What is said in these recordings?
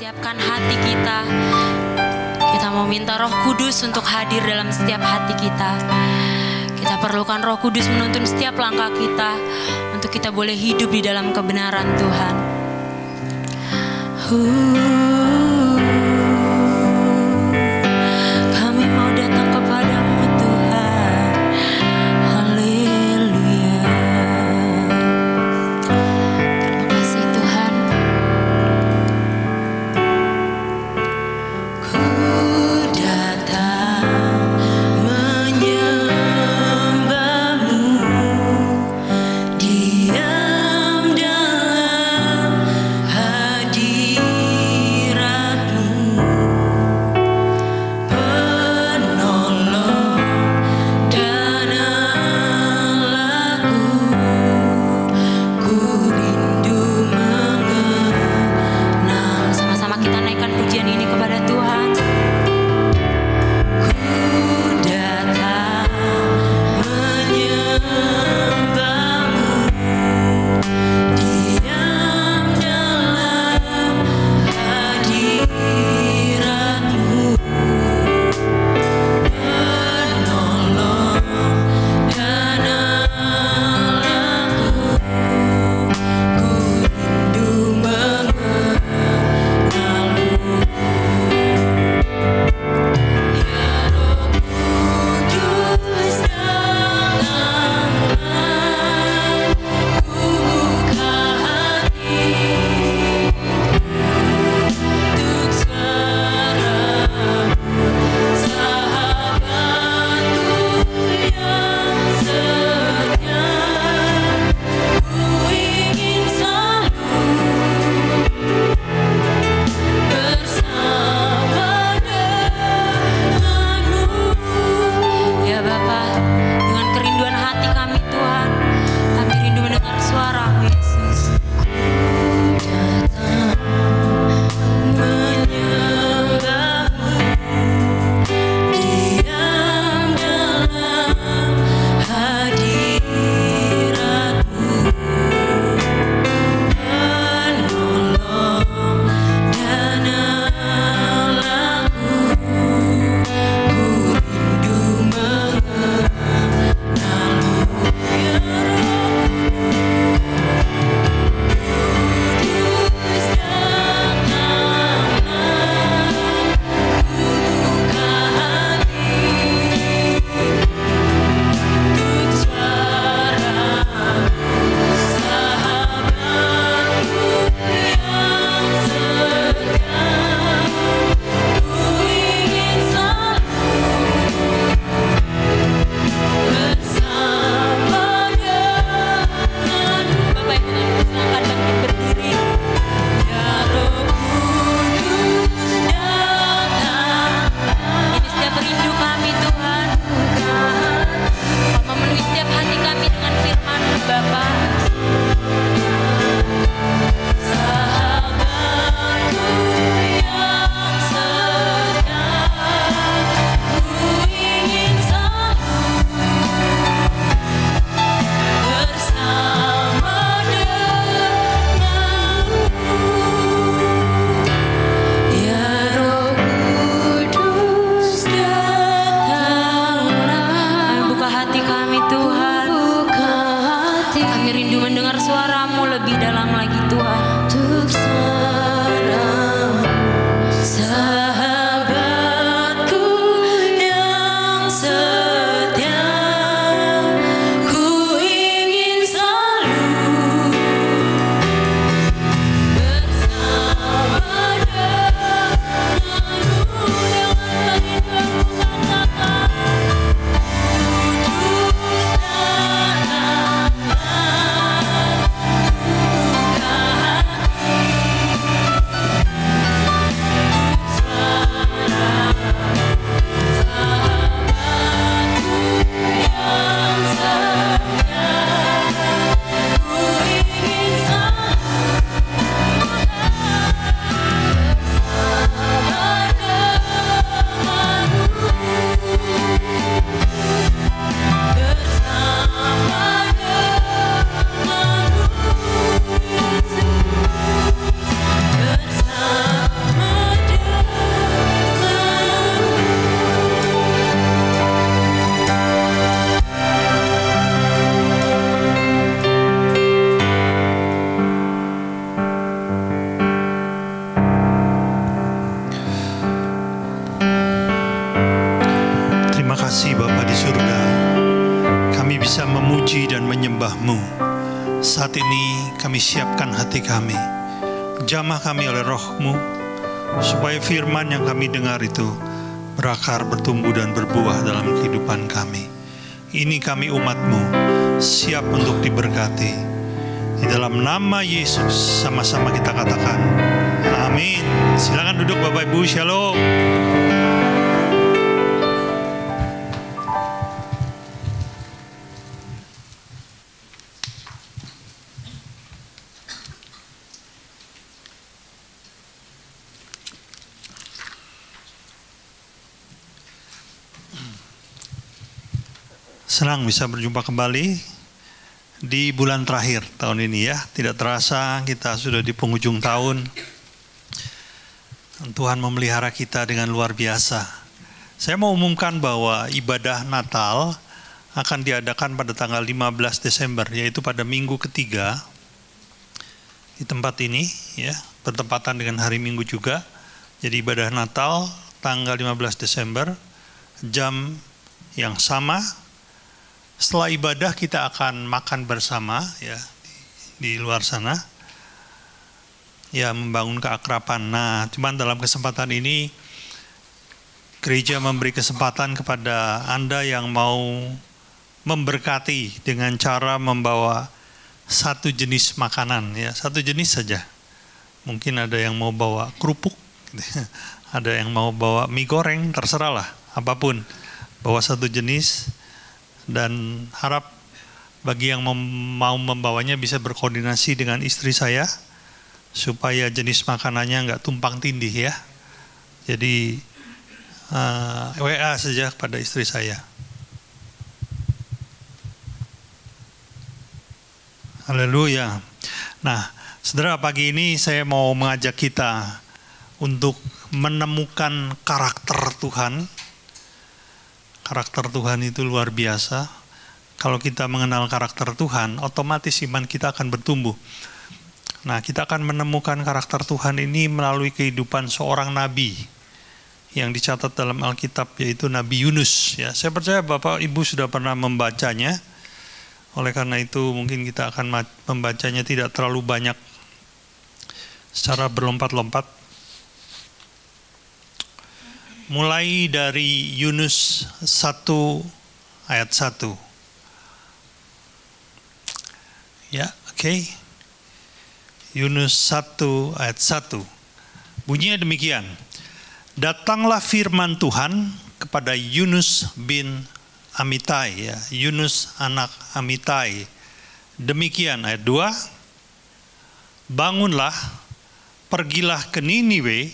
siapkan hati kita. Kita mau minta Roh Kudus untuk hadir dalam setiap hati kita. Kita perlukan Roh Kudus menuntun setiap langkah kita untuk kita boleh hidup di dalam kebenaran Tuhan. Kami mau datang kepadamu Tuhan. Haleluya. Terima kasih Tuhan. Ku datang menyembahmu, diam dalam hadirat. bisa memuji dan menyembah-Mu. Saat ini kami siapkan hati kami, jamah kami oleh Roh-Mu, supaya firman yang kami dengar itu berakar, bertumbuh dan berbuah dalam kehidupan kami. Ini kami umat-Mu, siap untuk diberkati. Di dalam nama Yesus sama-sama kita katakan amin. Silakan duduk Bapak Ibu. Shalom. Senang bisa berjumpa kembali di bulan terakhir tahun ini ya. Tidak terasa kita sudah di penghujung tahun. Tuhan memelihara kita dengan luar biasa. Saya mau umumkan bahwa ibadah Natal akan diadakan pada tanggal 15 Desember, yaitu pada minggu ketiga di tempat ini ya, bertepatan dengan hari Minggu juga. Jadi ibadah Natal tanggal 15 Desember, jam yang sama. Setelah ibadah kita akan makan bersama ya di luar sana, ya membangun keakraban. Nah, cuman dalam kesempatan ini gereja memberi kesempatan kepada Anda yang mau memberkati dengan cara membawa satu jenis makanan ya, satu jenis saja. Mungkin ada yang mau bawa kerupuk, ada yang mau bawa mie goreng, terserahlah apapun. Bawa satu jenis. Dan harap bagi yang mau membawanya bisa berkoordinasi dengan istri saya supaya jenis makanannya nggak tumpang tindih ya. Jadi WA saja kepada istri saya. Haleluya. Nah, saudara, pagi ini saya mau mengajak kita untuk menemukan karakter Tuhan. Karakter Tuhan itu luar biasa. Kalau kita mengenal karakter Tuhan, otomatis iman kita akan bertumbuh. Nah, kita akan menemukan karakter Tuhan ini melalui kehidupan seorang nabi yang dicatat dalam Alkitab, yaitu Nabi Yunus. Ya, saya percaya Bapak Ibu sudah pernah membacanya. Oleh karena itu mungkin kita akan membacanya tidak terlalu banyak secara berlompat-lompat. Mulai dari Yunus 1 ayat 1. Ya, oke. Yunus 1 ayat 1. Bunyinya demikian. Datanglah firman Tuhan kepada Yunus bin Amitai, ya, Yunus anak Amitai. Demikian ayat 2. Bangunlah, pergilah ke Niniwe,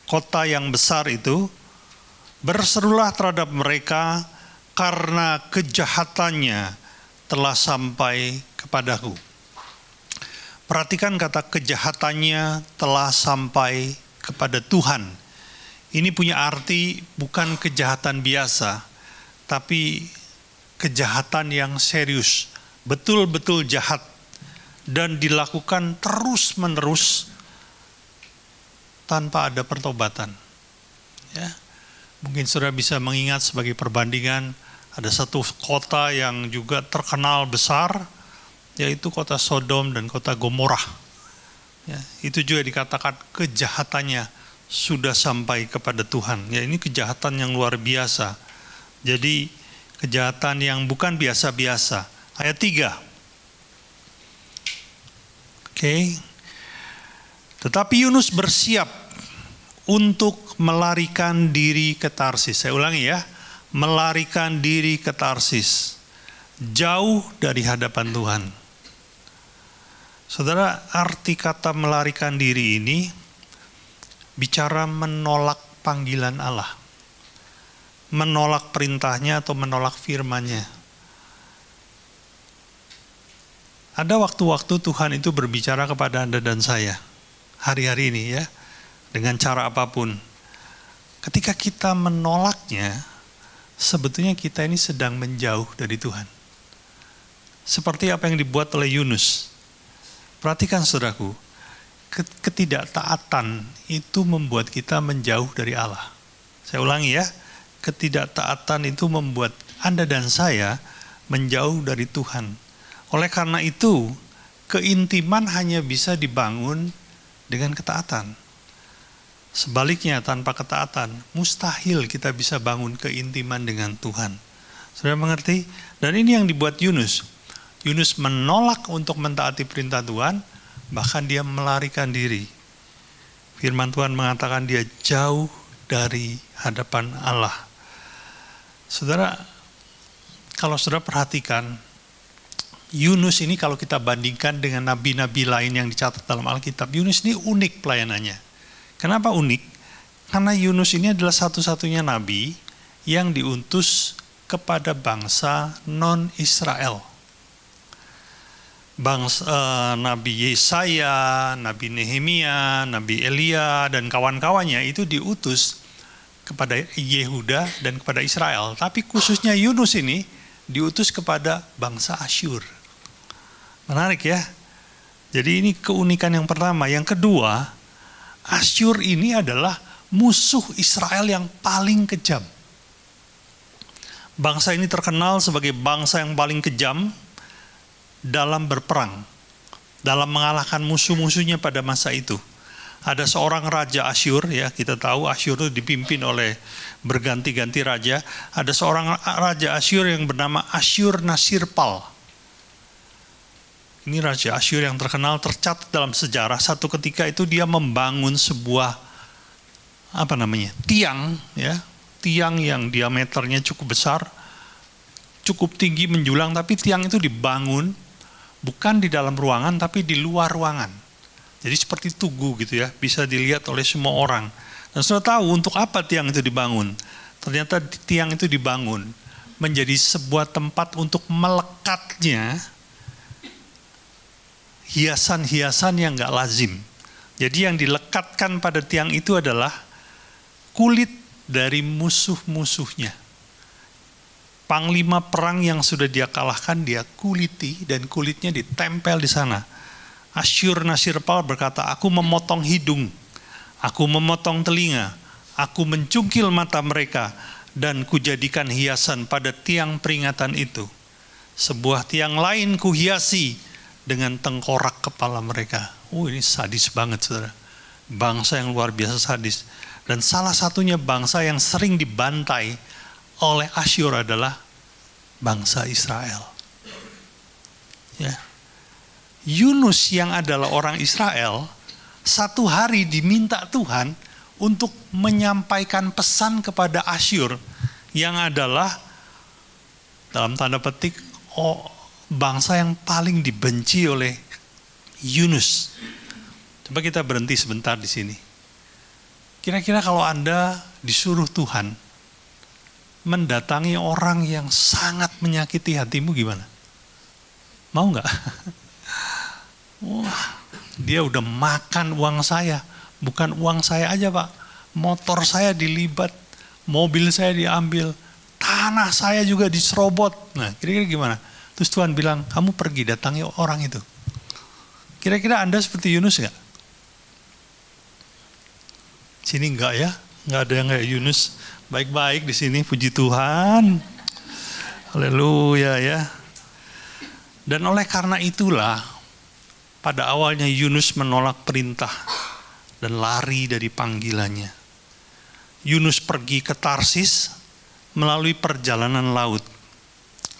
kota yang besar itu. Berserulah terhadap mereka karena kejahatannya telah sampai kepadaku. Perhatikan kata kejahatannya telah sampai kepada Tuhan. Ini punya arti bukan kejahatan biasa, tapi kejahatan yang serius, betul-betul jahat dan dilakukan terus-menerus tanpa ada pertobatan. Ya. Mungkin saudara bisa mengingat sebagai perbandingan, ada satu kota yang juga terkenal besar, yaitu kota Sodom dan kota Gomorrah. Ya, itu juga dikatakan kejahatannya sudah sampai kepada Tuhan. Ya, ini kejahatan yang luar biasa. Jadi kejahatan yang bukan biasa-biasa. Ayat 3. Oke. Tetapi Yunus bersiap untuk melarikan diri ke Tarsis. Saya ulangi ya, melarikan diri ke Tarsis, jauh dari hadapan Tuhan. Saudara, arti kata melarikan diri ini bicara menolak panggilan Allah, menolak perintahnya atau menolak firman-Nya. Ada waktu-waktu Tuhan itu berbicara kepada Anda dan saya hari-hari ini ya, dengan cara apapun. Ketika kita menolaknya, sebetulnya kita ini sedang menjauh dari Tuhan. Seperti apa yang dibuat oleh Yunus. Perhatikan saudaraku, ketidaktaatan itu membuat kita menjauh dari Allah. Saya ulangi ya, ketidaktaatan itu membuat Anda dan saya menjauh dari Tuhan. Oleh karena itu, keintiman hanya bisa dibangun dengan ketaatan. Sebaliknya, tanpa ketaatan, mustahil kita bisa bangun keintiman dengan Tuhan. Saudara mengerti? Dan ini yang dibuat Yunus. Yunus menolak untuk mentaati perintah Tuhan, bahkan dia melarikan diri. Firman Tuhan mengatakan dia jauh dari hadapan Allah. Saudara, kalau saudara perhatikan, Yunus ini kalau kita bandingkan dengan nabi-nabi lain yang dicatat dalam Alkitab, Yunus ini unik pelayanannya. Kenapa unik? Karena Yunus ini adalah satu-satunya nabi yang diutus kepada bangsa non-Israel. Nabi Yesaya, Nabi Nehemia, Nabi Elia, dan kawan-kawannya itu diutus kepada Yehuda dan kepada Israel. Tapi khususnya Yunus ini diutus kepada bangsa Asyur. Menarik ya. Jadi ini keunikan yang pertama. Yang kedua, Asyur ini adalah musuh Israel yang paling kejam. Bangsa ini terkenal sebagai bangsa yang paling kejam dalam berperang, dalam mengalahkan musuh-musuhnya pada masa itu. Ada seorang raja Asyur, ya kita tahu Asyur itu dipimpin oleh berganti-ganti raja. Ada seorang raja Asyur yang bernama Asyurnasirpal. Ini raja Asyur yang terkenal, tercatat dalam sejarah. Satu ketika itu dia membangun sebuah tiang, ya, tiang yang diameternya cukup besar, cukup tinggi menjulang, tapi tiang itu dibangun bukan di dalam ruangan tapi di luar ruangan. Jadi seperti tugu gitu ya, bisa dilihat oleh semua orang. Dan sudah tahu untuk apa tiang itu dibangun. Ternyata tiang itu dibangun menjadi sebuah tempat untuk melekatnya hiasan-hiasan yang gak lazim. Jadi yang dilekatkan pada tiang itu adalah kulit dari musuh-musuhnya. Panglima perang yang sudah dia kalahkan, dia kuliti dan kulitnya ditempel di sana. Asyurnasirpal berkata, aku memotong hidung, aku memotong telinga, aku mencungkil mata mereka, dan kujadikan hiasan pada tiang peringatan itu. Sebuah tiang lain kuhiasi dengan tengkorak kepala mereka. Ini sadis banget, saudara. Bangsa yang luar biasa sadis. Dan salah satunya bangsa yang sering dibantai oleh Asyur adalah bangsa Israel. Ya. Yunus yang adalah orang Israel, satu hari diminta Tuhan untuk menyampaikan pesan kepada Asyur yang adalah dalam tanda petik bangsa yang paling dibenci oleh Yunus. Coba kita berhenti sebentar di sini. Kira-kira kalau Anda disuruh Tuhan mendatangi orang yang sangat menyakiti hatimu gimana? Mau nggak? Wah, dia udah makan uang saya. Bukan uang saya aja Pak. Motor saya dilibat, mobil saya diambil, tanah saya juga diserobot. Nah, kira-kira gimana? Terus Tuhan bilang, kamu pergi datangi orang itu. Kira-kira Anda seperti Yunus nggak? Sini enggak ya? Nggak ada yang kayak Yunus. Baik-baik di sini, puji Tuhan. Haleluya ya. Dan oleh karena itulah, pada awalnya Yunus menolak perintah dan lari dari panggilannya. Yunus pergi ke Tarsis melalui perjalanan laut.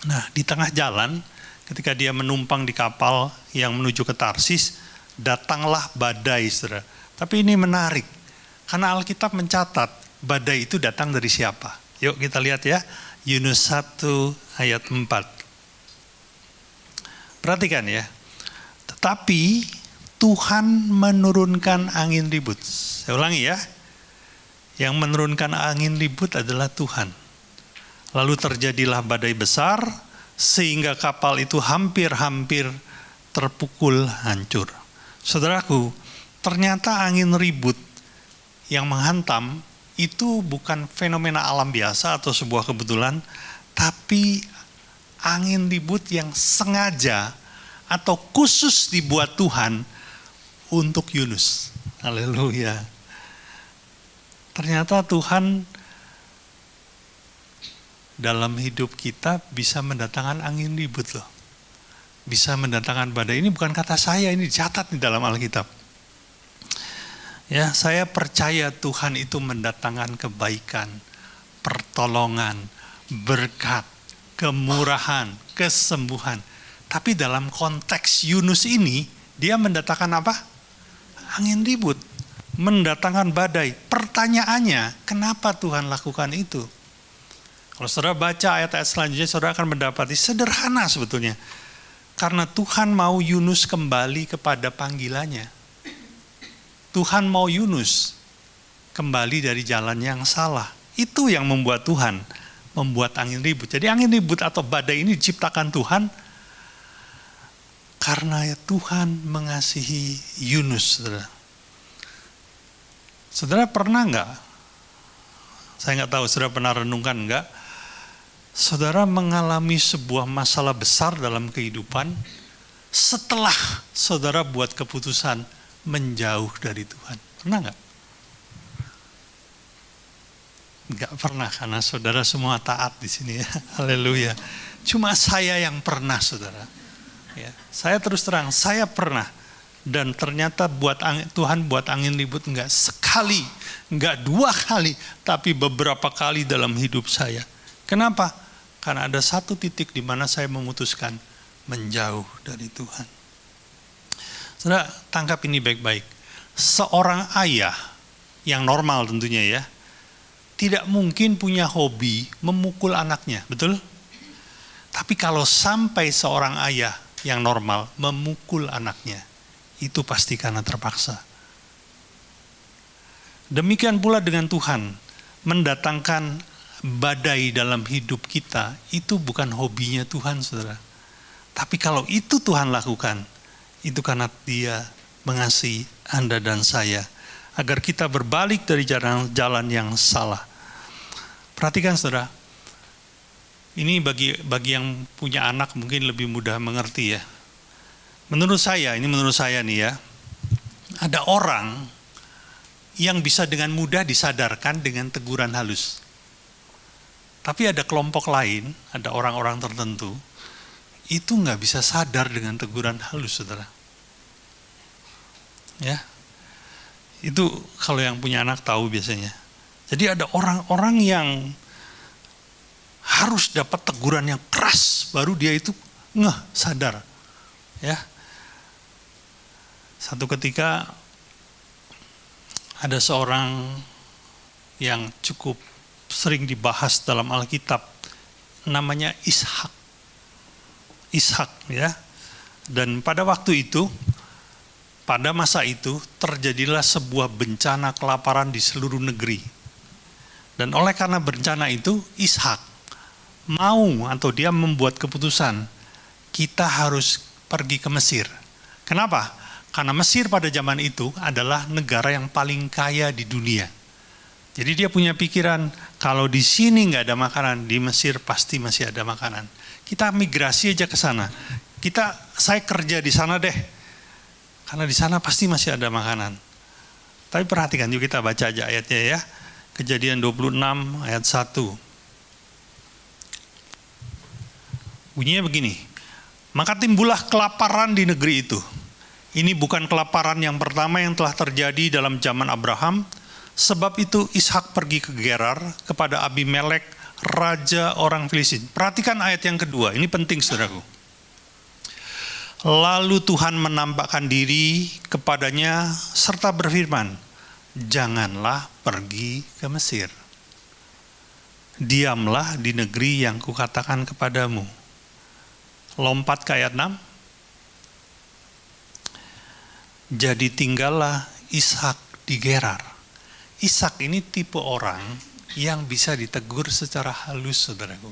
Nah, di tengah jalan, ketika dia menumpang di kapal yang menuju ke Tarsis, datanglah badai, saudara. Tapi ini menarik, karena Alkitab mencatat badai itu datang dari siapa? Yuk kita lihat ya, Yunus 1 ayat 4. Perhatikan ya. Tetapi Tuhan menurunkan angin ribut. Saya ulangi ya. Yang menurunkan angin ribut adalah Tuhan. Lalu terjadilah badai besar sehingga kapal itu hampir-hampir terpukul hancur. Saudaraku, ternyata angin ribut yang menghantam itu bukan fenomena alam biasa atau sebuah kebetulan, tapi angin ribut yang sengaja atau khusus dibuat Tuhan untuk Yunus. Haleluya. Ternyata Tuhan dalam hidup kita bisa mendatangkan angin ribut loh. Bisa mendatangkan badai. Ini bukan kata saya, ini dicatat di dalam Alkitab. Ya, saya percaya Tuhan itu mendatangkan kebaikan, pertolongan, berkat, kemurahan, kesembuhan. Tapi dalam konteks Yunus ini, dia mendatangkan apa? Angin ribut, mendatangkan badai. Pertanyaannya, kenapa Tuhan lakukan itu? Kalau saudara baca ayat-ayat selanjutnya, saudara akan mendapati sederhana sebetulnya. Karena Tuhan mau Yunus kembali kepada panggilannya. Tuhan mau Yunus kembali dari jalan yang salah. Itu yang membuat Tuhan membuat angin ribut. Jadi angin ribut atau badai ini diciptakan Tuhan karena Tuhan mengasihi Yunus. Saudara, saudara pernah enggak? Saya enggak tahu saudara pernah renungkan enggak? Saudara mengalami sebuah masalah besar dalam kehidupan setelah saudara buat keputusan menjauh dari Tuhan. Pernah enggak? Enggak pernah, karena saudara semua taat di sini ya. Haleluya. Cuma saya yang pernah, saudara. Ya, saya terus terang, saya pernah. Dan ternyata Tuhan buat angin ribut enggak sekali, enggak 2 kali, tapi beberapa kali dalam hidup saya. Kenapa? Karena ada satu titik di mana saya memutuskan menjauh dari Tuhan. Saudara, tangkap ini baik-baik. Seorang ayah yang normal tentunya ya, tidak mungkin punya hobi memukul anaknya, betul? Tapi kalau sampai seorang ayah yang normal memukul anaknya, itu pasti karena terpaksa. Demikian pula dengan Tuhan, mendatangkan badai dalam hidup kita, itu bukan hobinya Tuhan, saudara. Tapi kalau itu Tuhan lakukan, itu karena Dia mengasihi Anda dan saya, agar kita berbalik dari jalan yang salah. Perhatikan saudara, ini bagi yang punya anak mungkin lebih mudah mengerti ya. Menurut saya nih ya, ada orang yang bisa dengan mudah disadarkan dengan teguran halus. Tapi ada kelompok lain, ada orang-orang tertentu, itu nggak bisa sadar dengan teguran halus, saudara. Ya, itu kalau yang punya anak tahu biasanya. Jadi ada orang-orang yang harus dapat teguran yang keras, baru dia itu sadar. Ya, satu ketika ada seorang yang cukup sering dibahas dalam Alkitab, namanya Ishak. Ishak ya. Dan pada waktu itu, pada masa itu terjadilah sebuah bencana kelaparan di seluruh negeri. Dan oleh karena bencana itu, Ishak mau atau dia membuat keputusan, kita harus pergi ke Mesir. Kenapa? Karena Mesir pada zaman itu adalah negara yang paling kaya di dunia. Jadi dia punya pikiran, kalau di sini nggak ada makanan, di Mesir pasti masih ada makanan. Kita migrasi aja ke sana. Saya kerja di sana deh, karena di sana pasti masih ada makanan. Tapi perhatikan yuk, kita baca aja ayatnya ya. Kejadian 26 ayat 1. Bunyinya begini, maka timbullah kelaparan di negeri itu. Ini bukan kelaparan yang pertama yang telah terjadi dalam zaman Abraham. Sebab itu Ishak pergi ke Gerar kepada Abimelek, raja orang Filistin. Perhatikan ayat yang kedua, ini penting saudaraku. Lalu Tuhan menampakkan diri kepadanya serta berfirman, janganlah pergi ke Mesir. Diamlah di negeri yang kukatakan kepadamu. Lompat ke ayat 6. Jadi tinggallah Ishak di Gerar. Ishak ini tipe orang yang bisa ditegur secara halus, saudaraku.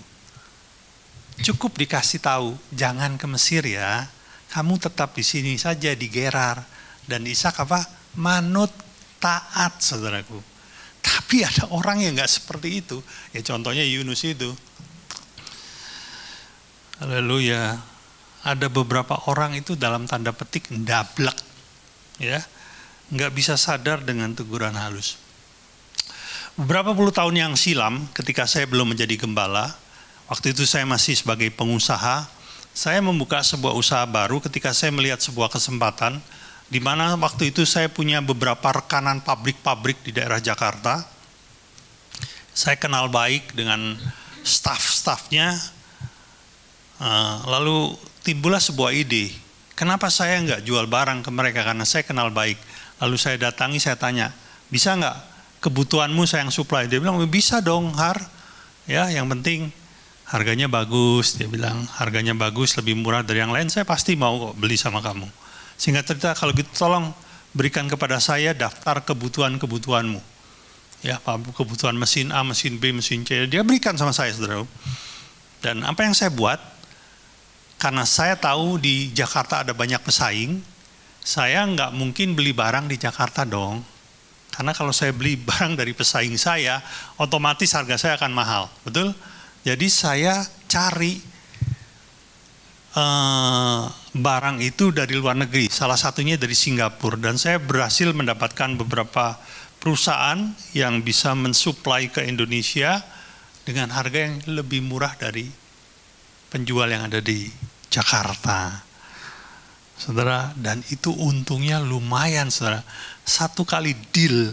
Cukup dikasih tahu, jangan ke Mesir ya. Kamu tetap di sini saja di Gerar. Dan Ishak apa? Manut, taat, saudaraku. Tapi ada orang yang nggak seperti itu. Ya contohnya Yunus itu. Haleluya. Ada beberapa orang itu dalam tanda petik ndablek, ya, nggak bisa sadar dengan teguran halus. Beberapa puluh tahun yang silam, ketika saya belum menjadi gembala, Waktu itu saya masih sebagai pengusaha, saya membuka sebuah usaha baru ketika saya melihat sebuah kesempatan, di mana waktu itu saya punya beberapa rekanan pabrik-pabrik di daerah Jakarta. Saya kenal baik dengan staf-stafnya, lalu timbullah sebuah ide, kenapa saya nggak jual barang ke mereka, karena saya kenal baik. Lalu saya datangi, saya tanya, bisa nggak kebutuhanmu saya yang supply? Dia bilang, bisa dong Har, ya yang penting harganya bagus. Dia bilang, harganya bagus, lebih murah dari yang lain, saya pasti mau kok beli sama kamu. Singkat cerita, kalau gitu tolong berikan kepada saya daftar kebutuhan-kebutuhanmu. Ya, kebutuhan mesin A, mesin B, mesin C, dia berikan sama saya, saudara. Dan apa yang saya buat, karena saya tahu di Jakarta ada banyak pesaing, saya nggak mungkin beli barang di Jakarta dong. Karena kalau saya beli barang dari pesaing saya, otomatis harga saya akan mahal, betul? Jadi saya cari barang itu dari luar negeri, salah satunya dari Singapura, dan saya berhasil mendapatkan beberapa perusahaan yang bisa mensuplai ke Indonesia dengan harga yang lebih murah dari penjual yang ada di Jakarta, saudara. Dan itu untungnya lumayan, saudara. Satu kali deal,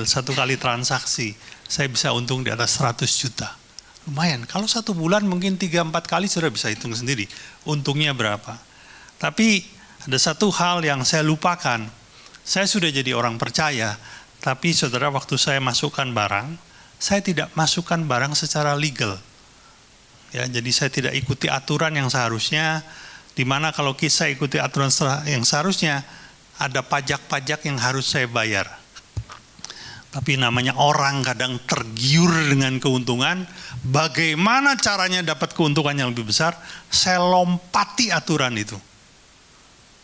satu kali transaksi, saya bisa untung di atas 100 juta. Lumayan, kalau satu bulan mungkin 3-4 kali sudah bisa hitung sendiri untungnya berapa. Tapi ada satu hal yang saya lupakan, saya sudah jadi orang percaya, tapi saudara, waktu saya masukkan barang, saya tidak masukkan barang secara legal. Ya, jadi saya tidak ikuti aturan yang seharusnya, di mana kalau saya ikuti aturan yang seharusnya, ada pajak-pajak yang harus saya bayar. Tapi namanya orang kadang tergiur dengan keuntungan, bagaimana caranya dapat keuntungan yang lebih besar, saya lompati aturan itu.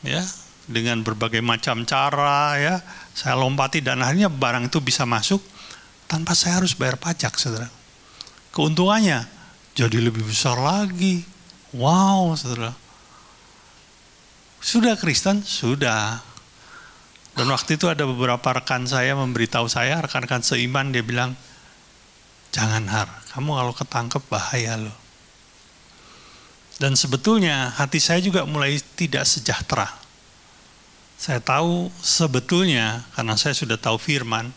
Ya, dengan berbagai macam cara, ya, saya lompati, dan akhirnya barang itu bisa masuk tanpa saya harus bayar pajak, saudara. Keuntungannya jadi lebih besar lagi. Wow, saudara. Sudah Kristen? Sudah. Dan waktu itu ada beberapa rekan saya memberitahu saya, rekan-rekan seiman, dia bilang, jangan Har, kamu kalau ketangkep bahaya loh. Dan sebetulnya hati saya juga mulai tidak sejahtera. Saya tahu sebetulnya, karena saya sudah tahu firman,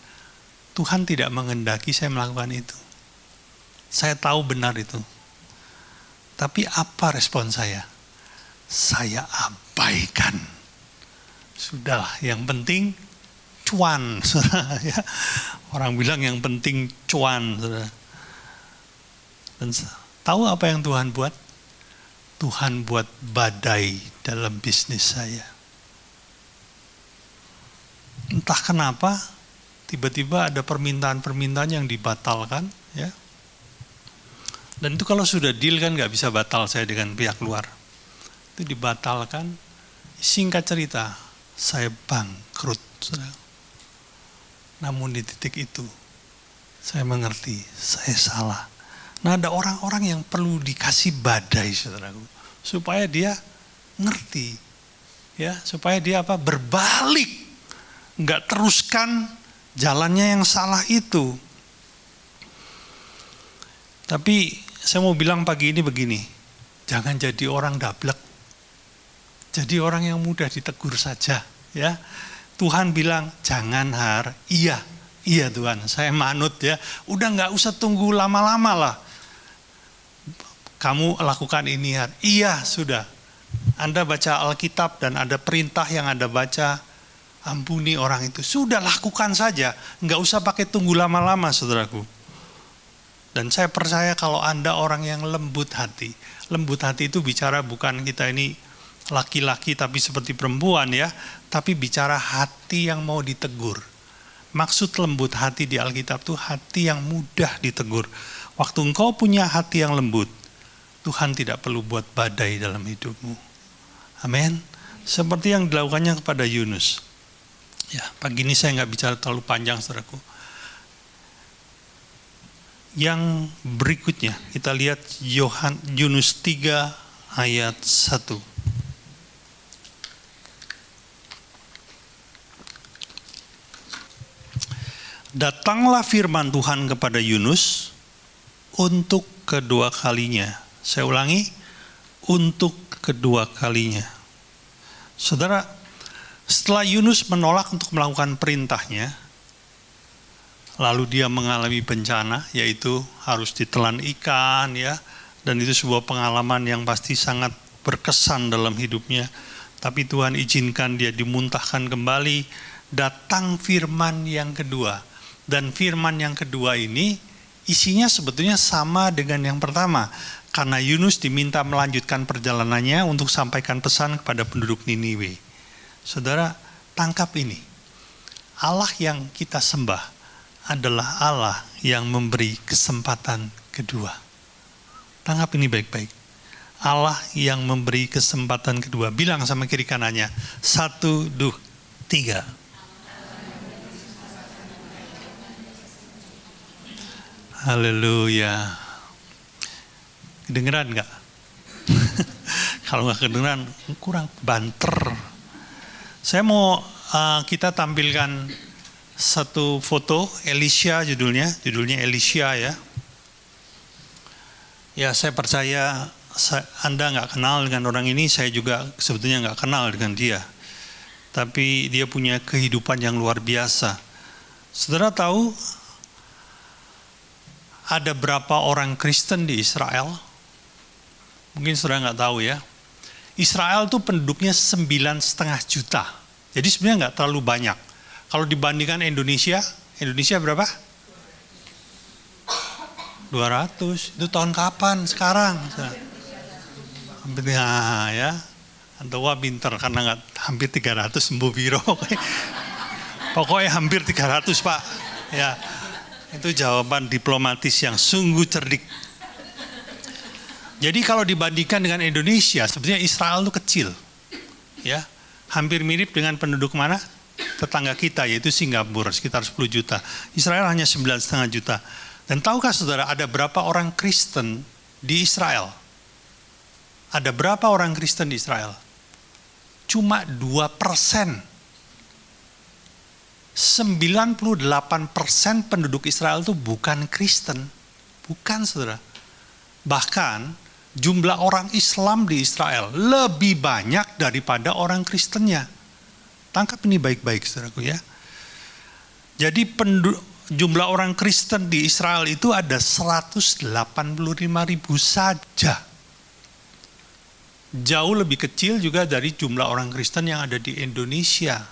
Tuhan tidak menghendaki saya melakukan itu. Saya tahu benar itu. Tapi apa respon saya? Saya abaikan. Sudahlah, yang penting cuan. Ya. Orang bilang yang penting cuan. Dan tahu apa yang Tuhan buat? Tuhan buat badai dalam bisnis saya. Entah kenapa, tiba-tiba ada permintaan-permintaan yang dibatalkan. Ya. Dan itu kalau sudah deal kan nggak bisa batal saya dengan pihak luar. Itu dibatalkan. Singkat cerita, saya bangkrut. Namun di titik itu, saya mengerti, saya salah. Nah, ada orang-orang yang perlu dikasih badai, saudaraku, supaya dia ngerti, ya, supaya dia berbalik, nggak teruskan jalannya yang salah itu. Tapi saya mau bilang pagi ini begini, jangan jadi orang dablek. Jadi orang yang mudah ditegur saja, ya. Tuhan bilang, jangan Har, iya Tuhan, saya manut ya. Udah nggak usah tunggu lama-lama lah. Kamu lakukan ini Har, iya sudah. Anda baca Alkitab dan ada perintah yang Anda baca, ampuni orang itu. Sudah lakukan saja, nggak usah pakai tunggu lama-lama, saudaraku. Dan saya percaya kalau Anda orang yang lembut hati itu bicara bukan kita ini laki-laki tapi seperti perempuan ya, tapi bicara hati yang mau ditegur. Maksud lembut hati di Alkitab itu hati yang mudah ditegur. Waktu engkau punya hati yang lembut, Tuhan tidak perlu buat badai dalam hidupmu. Amin. Seperti yang dilakukannya kepada Yunus. Ya, pagi ini saya nggak bicara terlalu panjang, saudaraku. Yang berikutnya kita lihat Yunus 3 ayat 1. Datanglah firman Tuhan kepada Yunus untuk kedua kalinya. Saya ulangi, untuk kedua kalinya. Saudara, setelah Yunus menolak untuk melakukan perintahnya, lalu dia mengalami bencana, yaitu harus ditelan ikan, ya, dan itu sebuah pengalaman yang pasti sangat berkesan dalam hidupnya. Tapi Tuhan izinkan dia dimuntahkan kembali, datang firman yang kedua. Dan firman yang kedua ini isinya sebetulnya sama dengan yang pertama. Karena Yunus diminta melanjutkan perjalanannya untuk sampaikan pesan kepada penduduk Niniwe. Saudara, tangkap ini. Allah yang kita sembah adalah Allah yang memberi kesempatan kedua. Tangkap ini baik-baik. Allah yang memberi kesempatan kedua. Bilang sama kiri kanannya, 1, 2, 3. Haleluya. Kedengeran nggak? Kalau nggak kedengeran, kurang banter. Saya mau kita tampilkan satu foto Elisha judulnya Elisha, ya. Ya, saya percaya Anda nggak kenal dengan orang ini, saya juga sebetulnya nggak kenal dengan dia. Tapi dia punya kehidupan yang luar biasa. Saudara tahu ada berapa orang Kristen di Israel? Mungkin saudara nggak tahu, ya. Israel tuh penduduknya 9,5 juta. Jadi sebenarnya nggak terlalu banyak. Kalau dibandingkan Indonesia berapa? 200. Itu tahun kapan? Sekarang. Nah, ya. Antua pinter karena nggak hampir 300 Mbu Biro. Pokoknya hampir 300, Pak. Ya. Itu jawaban diplomatis yang sungguh cerdik. Jadi kalau dibandingkan dengan Indonesia, sebetulnya Israel itu kecil. Ya. Hampir mirip dengan penduduk mana? Tetangga kita, yaitu Singapura, sekitar 10 juta. Israel hanya 9,5 juta. Dan tahukah saudara, ada berapa orang Kristen di Israel? Ada berapa orang Kristen di Israel? Cuma 2%. 98% penduduk Israel itu bukan Kristen. Bukan, saudara. Bahkan jumlah orang Islam di Israel lebih banyak daripada orang Kristennya. Tangkap ini baik-baik, saudaraku, ya. Jadi jumlah orang Kristen di Israel itu ada 185.000 saja. Jauh lebih kecil juga dari jumlah orang Kristen yang ada di Indonesia.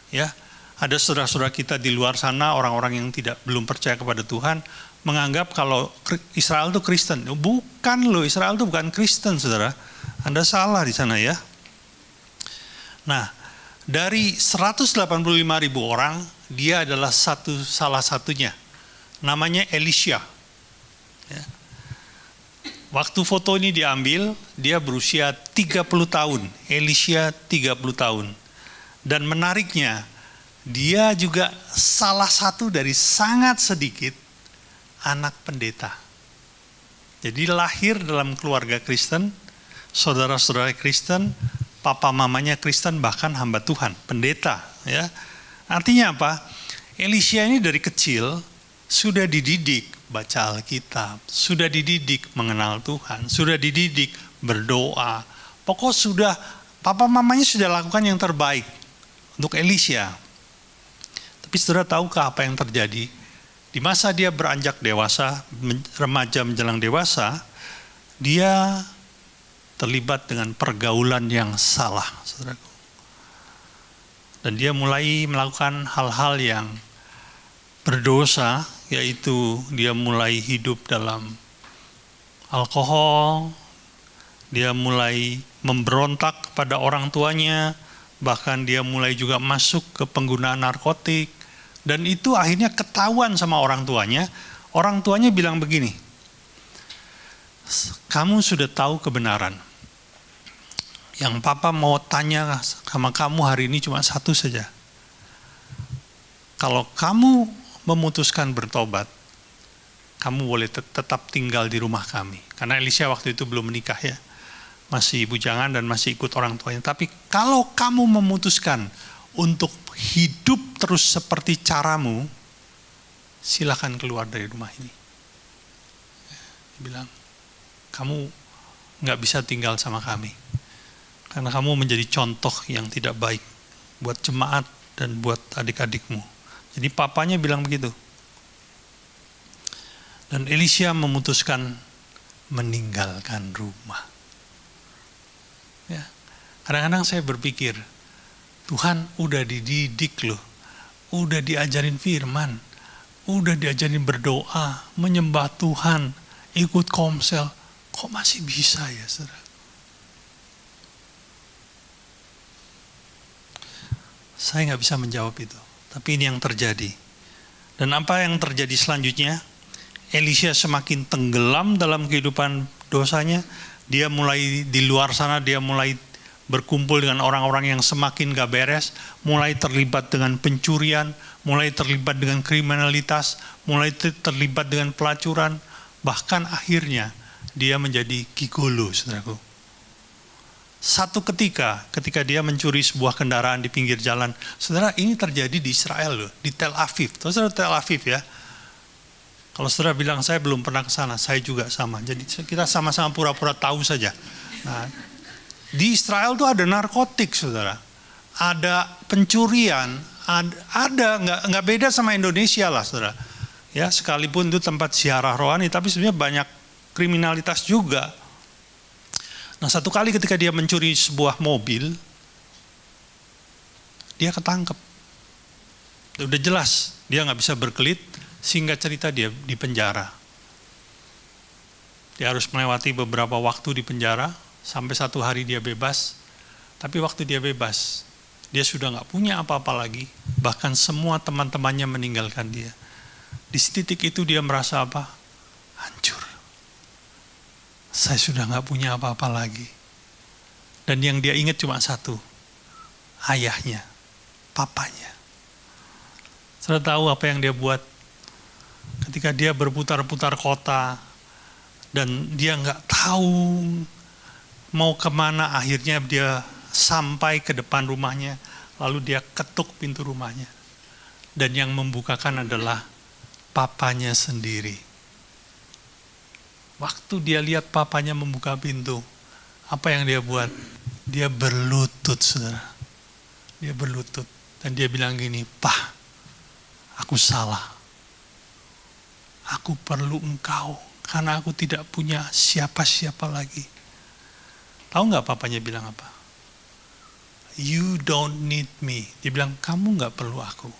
Ya, ada saudara-saudara kita di luar sana, orang-orang yang belum percaya kepada Tuhan, menganggap kalau Israel itu Kristen. Bukan loh, Israel itu bukan Kristen, saudara. Anda salah di sana, ya. Nah, dari 185.000 orang, dia adalah salah satunya. Namanya Elisha. Ya. Waktu foto ini diambil, dia berusia 30 tahun. Elisha 30 tahun. Dan menariknya, dia juga salah satu dari sangat sedikit anak pendeta. Jadi lahir dalam keluarga Kristen, saudara-saudara Kristen, papa mamanya Kristen, bahkan hamba Tuhan, pendeta. Ya. Artinya apa? Elisha ini dari kecil sudah dididik baca Alkitab, sudah dididik mengenal Tuhan, sudah dididik berdoa. Pokok sudah, papa mamanya sudah lakukan yang terbaik untuk Elisha. Tapi saudara tahukah apa yang terjadi? Di masa dia beranjak dewasa, remaja menjelang dewasa, dia terlibat dengan pergaulan yang salah, saudaraku. Dan dia mulai melakukan hal-hal yang berdosa, yaitu dia mulai hidup dalam alkohol, dia mulai memberontak pada orang tuanya, bahkan dia mulai juga masuk ke penggunaan narkotik, dan itu akhirnya ketahuan sama orang tuanya. Orang tuanya bilang begini, kamu sudah tahu kebenaran. Yang papa mau tanya sama kamu hari ini cuma satu saja. Kalau kamu memutuskan bertobat, kamu boleh tetap tinggal di rumah kami. Karena Elisha waktu itu belum menikah, ya. Masih bujangan dan masih ikut orang tuanya. Tapi kalau kamu memutuskan untuk hidup terus seperti caramu, silakan keluar dari rumah ini. Dia bilang, kamu nggak bisa tinggal sama kami. Karena kamu menjadi contoh yang tidak baik buat jemaat dan buat adik-adikmu. Jadi papanya bilang begitu. Dan Elisha memutuskan meninggalkan rumah. Ya. Kadang-kadang saya berpikir, Tuhan udah dididik loh, udah diajarin firman, udah diajarin berdoa, menyembah Tuhan, ikut komsel, kok masih bisa ya saudara? Saya nggak bisa menjawab itu, tapi ini yang terjadi. Dan apa yang terjadi selanjutnya? Elisha semakin tenggelam dalam kehidupan dosanya. Dia mulai di luar sana, dia mulai berkumpul dengan orang-orang yang semakin gak beres, mulai terlibat dengan pencurian, mulai terlibat dengan kriminalitas, mulai terlibat dengan pelacuran, bahkan akhirnya dia menjadi gigolo, saudaraku. Satu ketika dia mencuri sebuah kendaraan di pinggir jalan, saudara, ini terjadi di Israel loh, di Tel Aviv. Saudara, Tel Aviv ya. Kalau saudara bilang saya belum pernah ke sana, saya juga sama. Jadi kita sama-sama pura-pura tahu saja. Nah, di Israel tuh ada narkotik, saudara. Ada pencurian, ada nggak beda sama Indonesia lah, saudara. Ya, sekalipun itu tempat ziarah rohani, tapi sebenarnya banyak kriminalitas juga. Nah, satu kali ketika dia mencuri sebuah mobil, dia ketangkep. Udah jelas, dia nggak bisa berkelit. Singkat cerita dia di penjara. Dia harus melewati beberapa waktu di penjara, sampai satu hari dia bebas. Tapi waktu dia bebas, dia sudah nggak punya apa-apa lagi. Bahkan semua teman-temannya meninggalkan dia. Di titik itu dia merasa apa? Hancur. Saya sudah nggak punya apa-apa lagi. Dan yang dia ingat cuma satu, ayahnya, papanya. Saudara tahu apa yang dia buat? Ketika dia berputar-putar kota dan dia nggak tahu mau kemana, akhirnya dia sampai ke depan rumahnya, lalu dia ketuk pintu rumahnya. Dan yang membukakan adalah papanya sendiri. Waktu dia lihat papanya membuka pintu, apa yang dia buat? Dia berlutut, saudara. Dia berlutut dan dia bilang gini, "Pak, aku salah. Aku perlu engkau, karena aku tidak punya siapa-siapa lagi." Tahu nggak papanya bilang apa? "You don't need me." Dia bilang, kamu nggak perlu aku.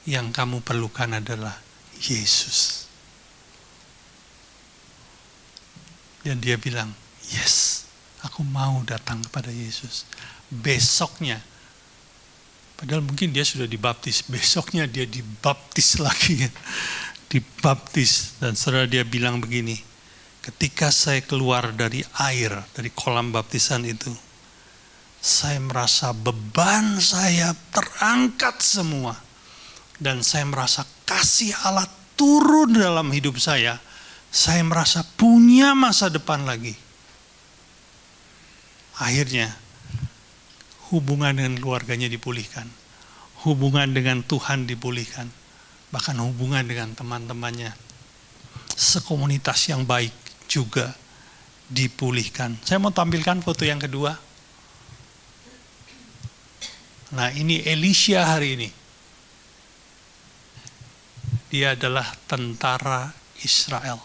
Yang kamu perlukan adalah Yesus. Dan dia bilang, yes, aku mau datang kepada Yesus. Besoknya, padahal mungkin dia sudah dibaptis, besoknya dia dibaptis lagi. Dibaptis, dan saudara, dia bilang begini, ketika saya keluar dari air, dari kolam baptisan itu, saya merasa beban saya terangkat semua, dan saya merasa kasih Allah turun dalam hidup saya merasa punya masa depan lagi. Akhirnya hubungan dengan keluarganya dipulihkan, hubungan dengan Tuhan dipulihkan, bahkan hubungan dengan teman-temannya, sekomunitas yang baik juga dipulihkan. Saya mau tampilkan foto yang kedua. Nah, ini Elisha hari ini. Dia adalah tentara Israel.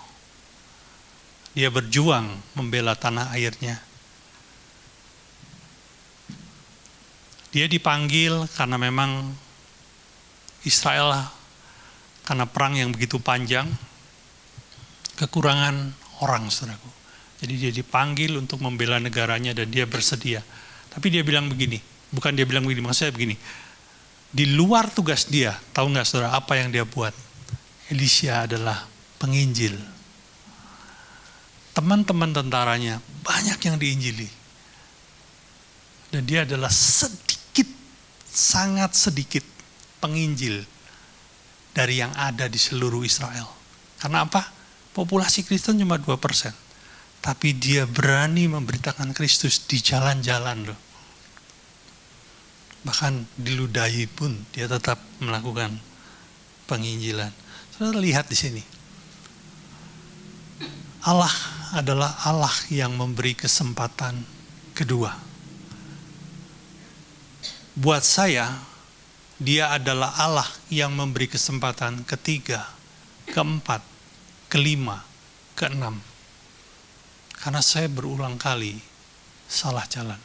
Dia berjuang membela tanah airnya. Dia dipanggil karena memang Israel, karena perang yang begitu panjang, kekurangan orang, saudaraku. Jadi dia dipanggil untuk membela negaranya dan dia bersedia. Tapi dia bilang begini, bukan dia bilang begini, maksud saya begini. Di luar tugas dia, tahu nggak saudara apa yang dia buat? Elisha adalah penginjil. Teman-teman tentaranya banyak yang diinjili. Dan dia adalah sedikit, sangat sedikit penginjil dari yang ada di seluruh Israel. Karena apa? Populasi Kristen cuma 2%. Tapi dia berani memberitakan Kristus di jalan-jalan loh. Bahkan diludahi pun dia tetap melakukan penginjilan. Saudara lihat di sini. Allah adalah Allah yang memberi kesempatan kedua. Buat saya, Dia adalah Allah yang memberi kesempatan ketiga, keempat, kelima, keenam. Karena saya berulang kali salah jalan.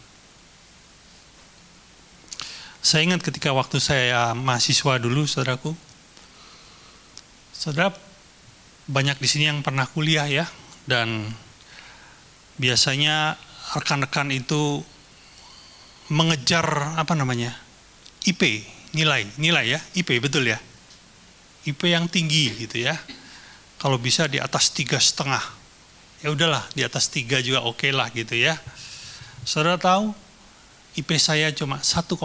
Saya ingat ketika waktu saya mahasiswa dulu, saudaraku. Saudara, banyak di sini yang pernah kuliah ya. Dan biasanya rekan-rekan itu mengejar IP, nilai ya, IP betul ya. IP yang tinggi gitu ya. Kalau bisa di atas 3,5. Ya udahlah, di atas 3 juga oke lah gitu ya. Saudara tahu, IP saya cuma 1,6.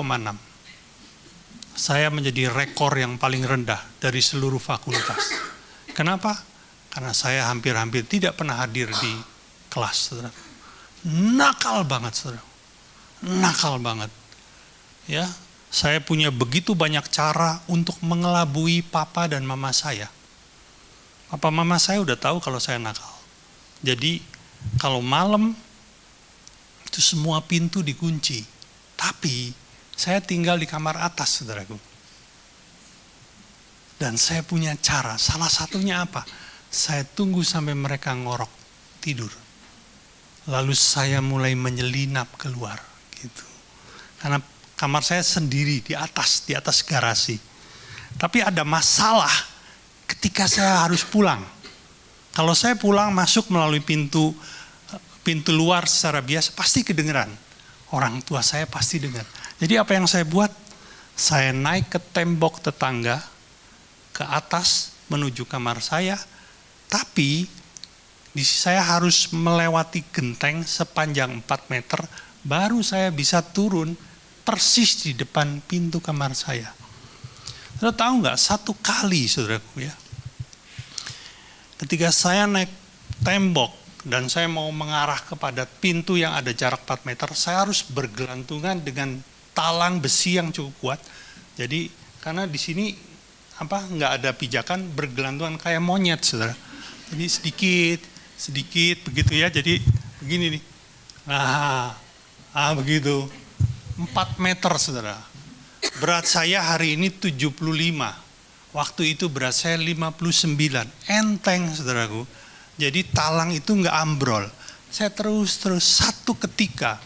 Saya menjadi rekor yang paling rendah dari seluruh fakultas. Kenapa? Karena saya hampir-hampir tidak pernah hadir di kelas, saudara. Nakal banget, saudara. Nakal banget. Ya, saya punya begitu banyak cara untuk mengelabui papa dan mama saya. Papa mama saya udah tahu kalau saya nakal. Jadi, kalau malam itu semua pintu dikunci. Tapi saya tinggal di kamar atas, saudaraku. Dan saya punya cara. Salah satunya apa? Saya tunggu sampai mereka ngorok tidur. Lalu saya mulai menyelinap keluar gitu. Karena kamar saya sendiri di atas garasi. Tapi ada masalah ketika saya harus pulang. Kalau saya pulang masuk melalui pintu luar secara biasa pasti kedengeran. Orang tua saya pasti dengar. Jadi apa yang saya buat? Saya naik ke tembok tetangga ke atas menuju kamar saya. Tapi saya harus melewati genteng sepanjang 4 meter, baru saya bisa turun persis di depan pintu kamar saya. Saudara tahu nggak, satu kali saudaraku ya, ketika saya naik tembok dan saya mau mengarah kepada pintu yang ada jarak 4 meter, saya harus bergelantungan dengan talang besi yang cukup kuat. Jadi karena di sini nggak ada pijakan, bergelantungan kayak monyet, saudara. Jadi sedikit begitu ya. Jadi begini nih. Begitu. 4 meter, saudara. Berat saya hari ini 75. Waktu itu berat saya 59. Enteng, saudaraku. Jadi talang itu nggak ambrol. Saya terus satu ketika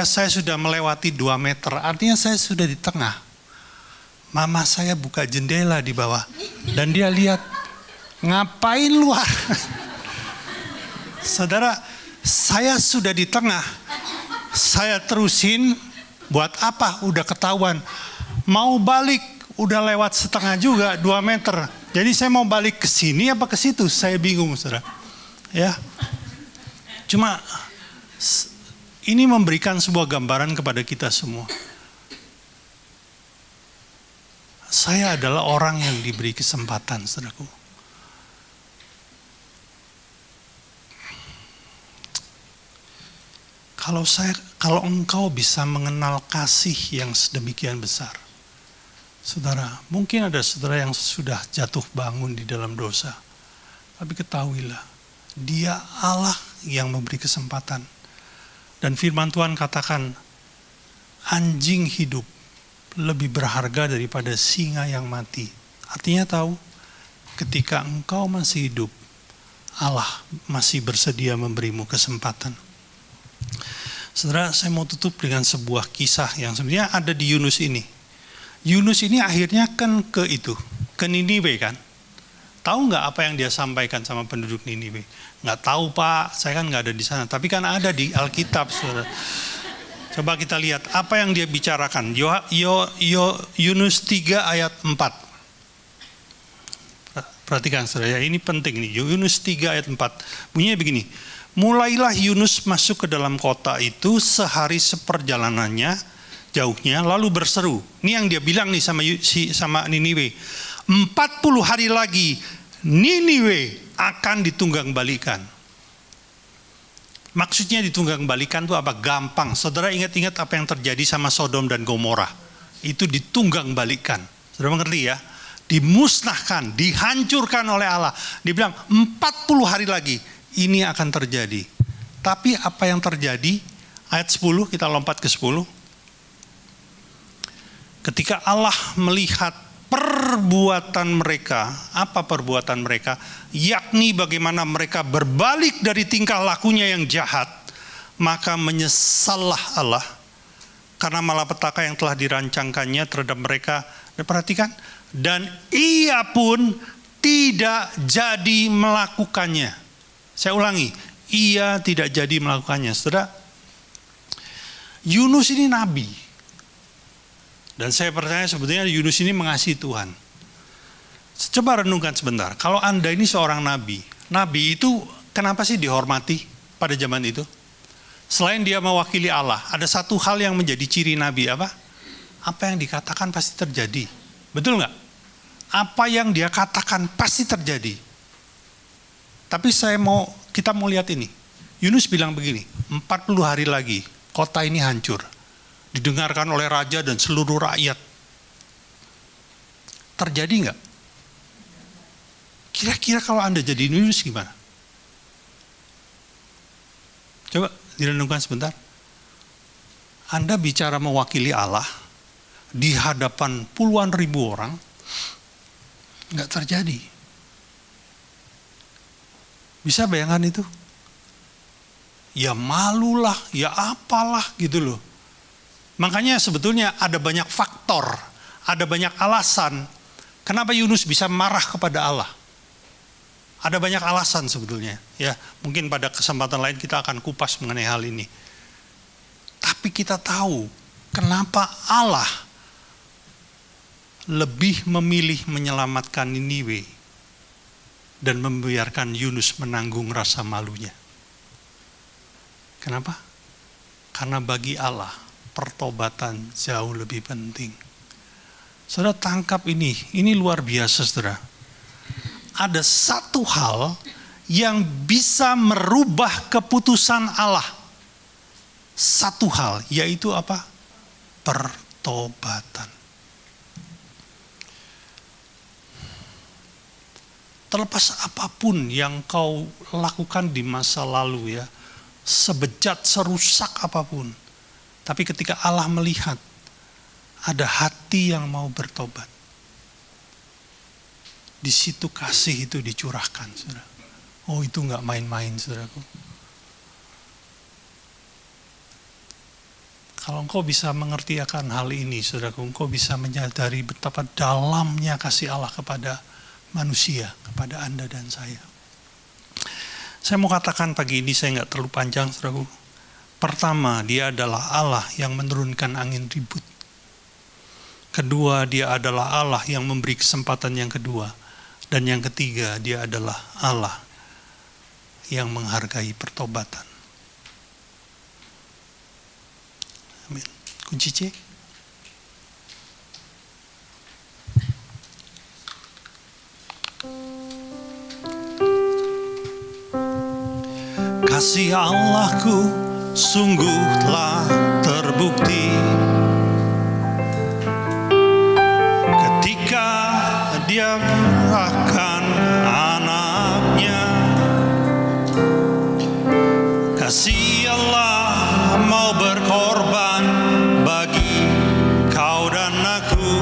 saya sudah melewati 2 meter, artinya saya sudah di tengah. Mama saya buka jendela di bawah dan dia lihat, ngapain luar? Saudara, saya sudah di tengah. Saya terusin, buat apa? Udah ketahuan. Mau balik, udah lewat setengah juga, 2 meter. Jadi saya mau balik ke sini apa ke situ? Saya bingung, saudara. Ya, cuma ini memberikan sebuah gambaran kepada kita semua. Saya adalah orang yang diberi kesempatan, saudaraku. Kalau engkau bisa mengenal kasih yang sedemikian besar, saudara, mungkin ada saudara yang sudah jatuh bangun di dalam dosa, tapi ketahuilah, Dia Allah yang memberi kesempatan. Dan firman Tuhan katakan, anjing hidup lebih berharga daripada singa yang mati. Artinya tahu, ketika engkau masih hidup, Allah masih bersedia memberimu kesempatan. Saudara, saya mau tutup dengan sebuah kisah yang sebenarnya ada di Yunus ini. Yunus ini akhirnya kan ke Niniwe kan. Tahu nggak apa yang dia sampaikan sama penduduk Niniwe? Nggak tahu Pak, saya kan nggak ada di sana. Tapi kan ada di Alkitab, saudara. Coba kita lihat apa yang dia bicarakan. Yunus 3 ayat 4. Perhatikan saudara, ya, ini penting nih. Yunus 3 ayat 4. Bunyinya begini. Mulailah Yunus masuk ke dalam kota itu sehari seperjalanannya jauhnya, lalu berseru. Ini yang dia bilang nih sama Niniwe. 40 hari lagi Niniwe akan ditunggang balikan. Maksudnya ditunggang balikan itu apa? Gampang. Saudara ingat-ingat apa yang terjadi sama Sodom dan Gomora. Itu ditunggang balikan. Saudara mengerti ya? Dimusnahkan, dihancurkan oleh Allah. Dibilang 40 hari lagi ini akan terjadi. Tapi apa yang terjadi? Ayat 10, kita lompat ke 10. Ketika Allah melihat perbuatan mereka, apa perbuatan mereka? Yakni bagaimana mereka berbalik dari tingkah lakunya yang jahat, maka menyesallah Allah karena malapetaka yang telah dirancangkannya terhadap mereka. Dan perhatikan, dan ia pun tidak jadi melakukannya. Saya ulangi, ia tidak jadi melakukannya. Saudara, Yunus ini nabi. Dan saya percaya sebetulnya Yunus ini mengasihi Tuhan. Coba renungkan sebentar. Kalau Anda ini seorang nabi. Nabi itu kenapa sih dihormati pada zaman itu? Selain dia mewakili Allah, ada satu hal yang menjadi ciri nabi apa? Apa yang dikatakan pasti terjadi. Betul nggak? Apa yang dia katakan pasti terjadi. Tapi kita mau lihat ini. Yunus bilang begini, 40 hari lagi kota ini hancur. Didengarkan oleh raja dan seluruh rakyat. Terjadi nggak? Kira-kira kalau Anda jadi Yunus gimana? Coba direnungkan sebentar. Anda bicara mewakili Allah di hadapan puluhan ribu orang, nggak terjadi. Bisa bayangkan itu? Ya malulah, ya apalah gitu loh. Makanya sebetulnya ada banyak faktor, ada banyak alasan kenapa Yunus bisa marah kepada Allah. Ada banyak alasan sebetulnya, ya. Mungkin pada kesempatan lain kita akan kupas mengenai hal ini. Tapi kita tahu kenapa Allah lebih memilih menyelamatkan Niniwe dan membiarkan Yunus menanggung rasa malunya. Kenapa? Karena bagi Allah pertobatan jauh lebih penting. Saudara tangkap ini luar biasa saudara. Ada satu hal yang bisa merubah keputusan Allah. Satu hal, yaitu apa? Pertobatan. Terlepas apapun yang kau lakukan di masa lalu ya, sebejat, serusak apapun. Tapi ketika Allah melihat ada hati yang mau bertobat, di situ kasih itu dicurahkan, saudara. Oh, itu nggak main-main, saudaraku. Kalau engkau bisa mengerti akan hal ini, saudaraku, engkau bisa menyadari betapa dalamnya kasih Allah kepada manusia, kepada Anda dan saya. Saya mau katakan pagi ini, saya nggak terlalu panjang, saudaraku. Pertama, dia adalah Allah yang menurunkan angin ribut. Kedua, dia adalah Allah yang memberi kesempatan yang kedua. Dan yang ketiga, dia adalah Allah yang menghargai pertobatan. Amin. Kunci C. Kasih Allahku sungguh telah terbukti ketika dia menyerahkan anaknya. Kasih Allah mau berkorban bagi kau dan aku.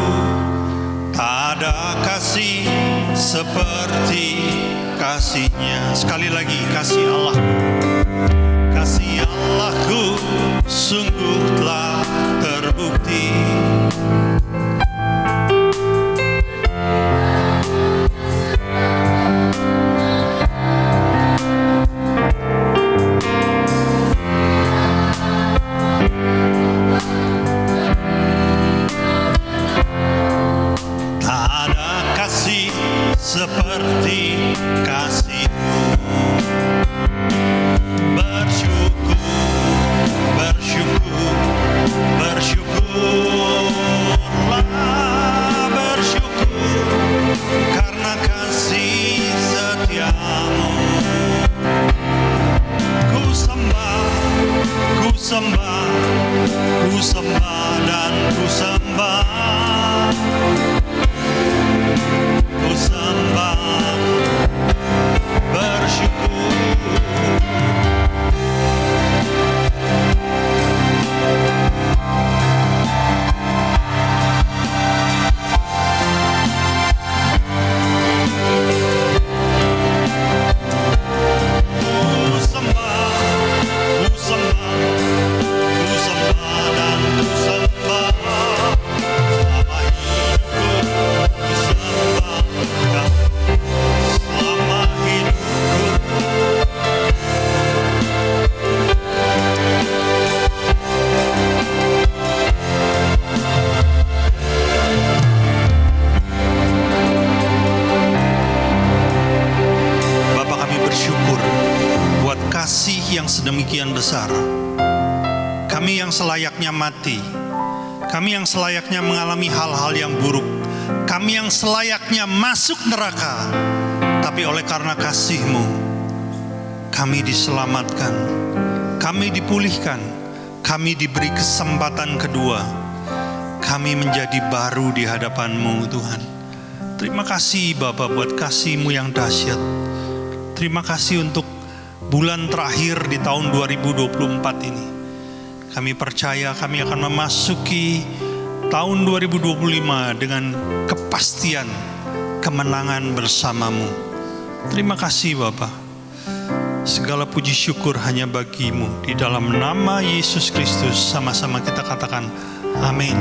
Tak ada kasih seperti kasih-Nya. Sekali lagi, kasih Allah. Kasih Allahku sungguh telah terbukti. Tak ada kasih seperti kasih-Mu. Bersyukur karena kasih setiamu. Ku sembah dan ku sembah. Ku sembah yang sedemikian besar. Kami yang selayaknya mati, kami yang selayaknya mengalami hal-hal yang buruk, kami yang selayaknya masuk neraka, tapi oleh karena kasih-Mu, kami diselamatkan, kami dipulihkan, kami diberi kesempatan kedua, kami menjadi baru di hadapan-Mu Tuhan. Terima kasih Bapa buat kasih-Mu yang dahsyat. Terima kasih untuk bulan terakhir di tahun 2024 ini. Kami percaya kami akan memasuki tahun 2025 dengan kepastian kemenangan bersama-Mu. Terima kasih Bapa. Segala puji syukur hanya bagi-Mu. Di dalam nama Yesus Kristus sama-sama kita katakan amin.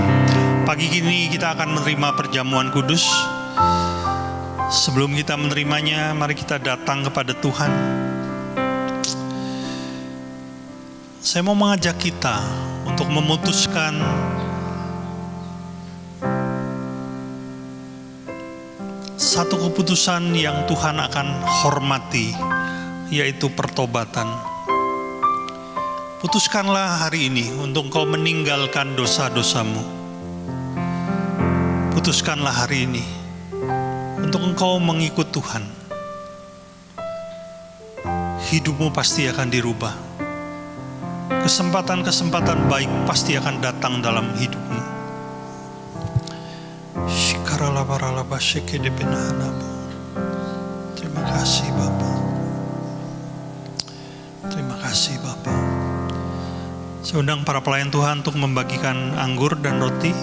Pagi ini kita akan menerima perjamuan kudus. Sebelum kita menerimanya, mari kita datang kepada Tuhan. Saya mau mengajak kita untuk memutuskan satu keputusan yang Tuhan akan hormati, yaitu pertobatan. Putuskanlah hari ini untuk engkau meninggalkan dosa-dosamu. Putuskanlah hari ini untuk engkau mengikut Tuhan. Hidupmu pasti akan dirubah. Kesempatan-kesempatan baik pasti akan datang dalam hidupmu. Terima kasih Bapa. Terima kasih Bapa. Saya undang para pelayan Tuhan untuk membagikan anggur dan roti.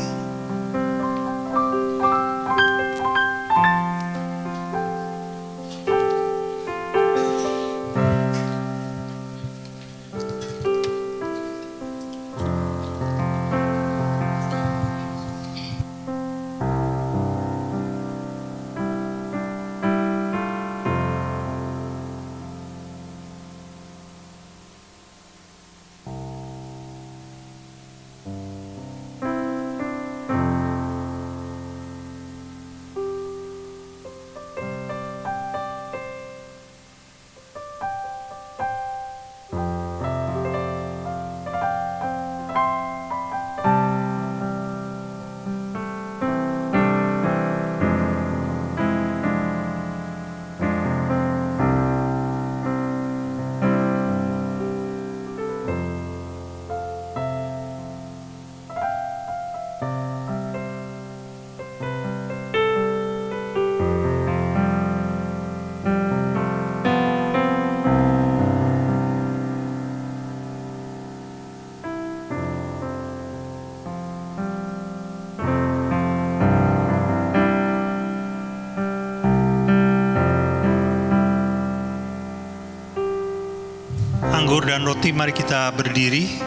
Anggur dan roti, mari kita berdiri.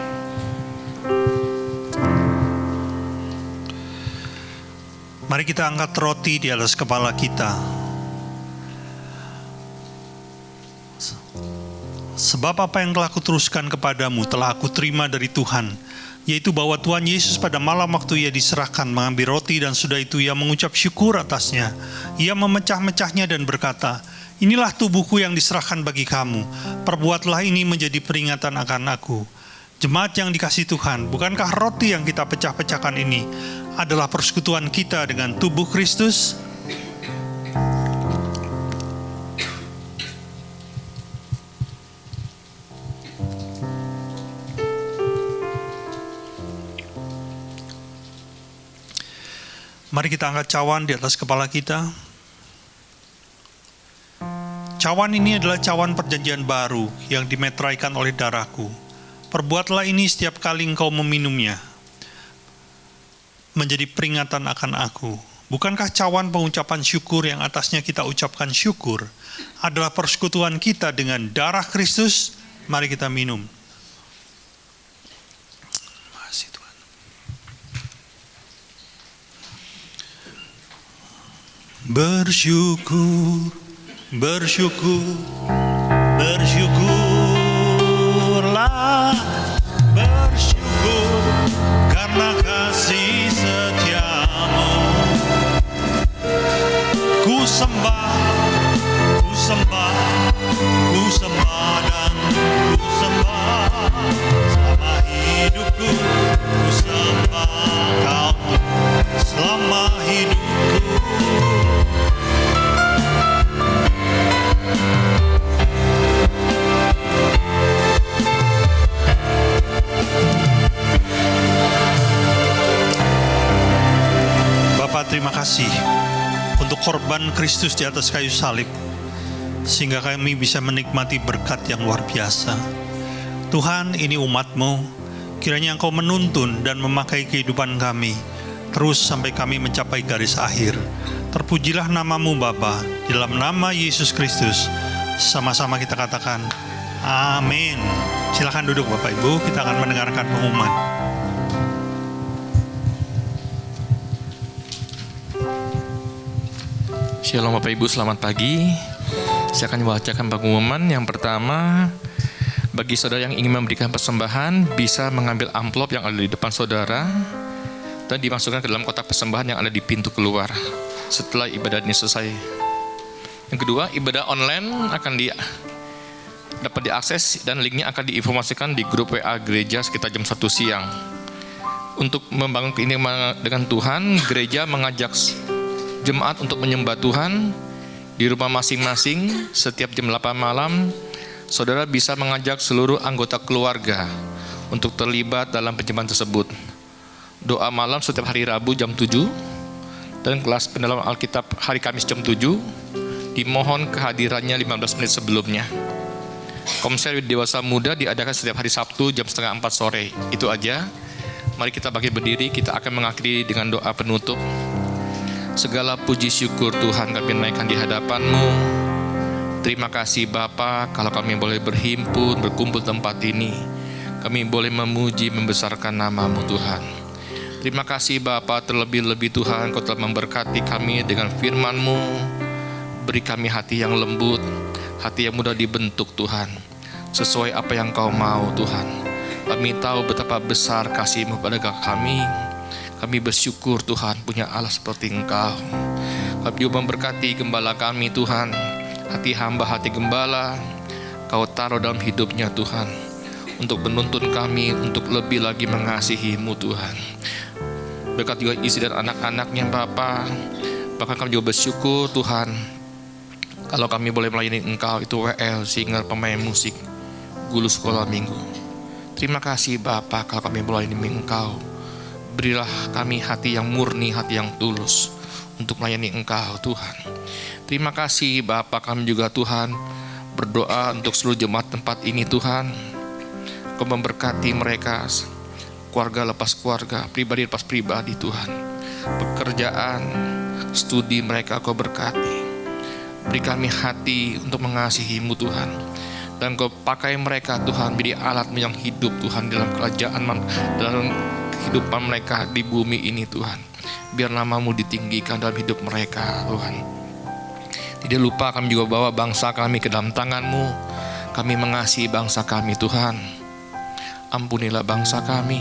Mari kita angkat roti di atas kepala kita. Sebab apa yang telah kuteruskan kepadamu telah aku terima dari Tuhan, yaitu bahwa Tuhan Yesus pada malam waktu ia diserahkan mengambil roti dan sudah itu ia mengucap syukur atasnya. Ia memecah-mecahnya dan berkata, inilah tubuhku yang diserahkan bagi kamu. Perbuatlah ini menjadi peringatan akan aku. Jemaat yang dikasihi Tuhan, bukankah roti yang kita pecah-pecahkan ini adalah persekutuan kita dengan tubuh Kristus? Mari kita angkat cawan di atas kepala kita. Cawan ini adalah cawan perjanjian baru yang dimeteraikan oleh darahku. Perbuatlah ini setiap kali engkau meminumnya, menjadi peringatan akan aku. Bukankah cawan pengucapan syukur yang atasnya kita ucapkan syukur adalah persekutuan kita dengan darah Kristus? Mari kita minum. Makasih Tuhan. Bersyukur, bersyukur, bersyukurlah, bersyukur karena kasih setiamu. Ku sembah, ku sembah, ku sembah dan ku sembah. pengorbanan Kristus di atas kayu salib, sehingga kami bisa menikmati berkat yang luar biasa. Tuhan, ini umat-Mu, kiranya Engkau menuntun dan memakai kehidupan kami terus sampai kami mencapai garis akhir. Terpujilah nama-Mu Bapa, di dalam nama Yesus Kristus. Sama-sama kita katakan, amin. Silakan duduk Bapak Ibu, kita akan mendengarkan pengumuman. Shalom Bapak Ibu, selamat pagi. Saya akan membacakan pengumuman. Yang pertama, bagi saudara yang ingin memberikan persembahan, bisa mengambil amplop yang ada di depan saudara dan dimasukkan ke dalam kotak persembahan yang ada di pintu keluar setelah ibadah ini selesai. Yang kedua, ibadah online akan dapat diakses dan linknya akan diinformasikan di grup WA gereja sekitar jam 1 siang. Untuk membangun keimanan dengan Tuhan, gereja mengajak jemaat untuk menyembah Tuhan di rumah masing-masing setiap jam 8 malam. Saudara bisa mengajak seluruh anggota keluarga untuk terlibat dalam penyembahan tersebut. Doa malam setiap hari Rabu jam 7 dan kelas pendalaman Alkitab hari Kamis jam 7. Dimohon kehadirannya 15 menit sebelumnya. Komsel dewasa muda diadakan setiap hari Sabtu jam 3:30 sore. Itu aja. Mari kita bangkit berdiri, kita akan mengakhiri dengan doa penutup. Segala puji syukur Tuhan kami naikkan di hadapan-Mu. Terima kasih Bapa, kalau kami boleh berhimpun, berkumpul tempat ini, kami boleh memuji, membesarkan nama-Mu Tuhan. Terima kasih Bapa, terlebih-lebih Tuhan, Kau telah memberkati kami dengan firman-Mu. Beri kami hati yang lembut, hati yang mudah dibentuk Tuhan, sesuai apa yang Kau mau Tuhan. Kami tahu betapa besar kasih-Mu pada kami. Kami bersyukur Tuhan punya Allah seperti Engkau. Kami juga memberkati gembala kami Tuhan. Hati hamba, hati gembala Kau taruh dalam hidupnya Tuhan, untuk menuntun kami untuk lebih lagi mengasihi-Mu Tuhan. Berkat juga istri dan anak-anaknya Bapa. Bahkan kami juga bersyukur Tuhan, kalau kami boleh melayani Engkau, itu WL, singer, pemain musik, guru sekolah minggu. Terima kasih Bapa, kalau kami melayani Engkau, berilah kami hati yang murni, hati yang tulus untuk melayani Engkau Tuhan. Terima kasih Bapa, kami juga Tuhan berdoa untuk seluruh jemaat tempat ini Tuhan. Kau memberkati mereka, keluarga lepas keluarga, pribadi lepas pribadi Tuhan. Pekerjaan, studi mereka Kau berkati. Beri kami hati untuk mengasihi-Mu Tuhan. Dan Kau pakai mereka Tuhan menjadi alat yang hidup Tuhan dalam kerajaan, dalam kehidupan mereka di bumi ini Tuhan. Biar nama-Mu ditinggikan dalam hidup mereka Tuhan. Tidak lupa kami juga bawa bangsa kami ke dalam tangan-Mu. Kami mengasihi bangsa kami Tuhan. Ampunilah bangsa kami,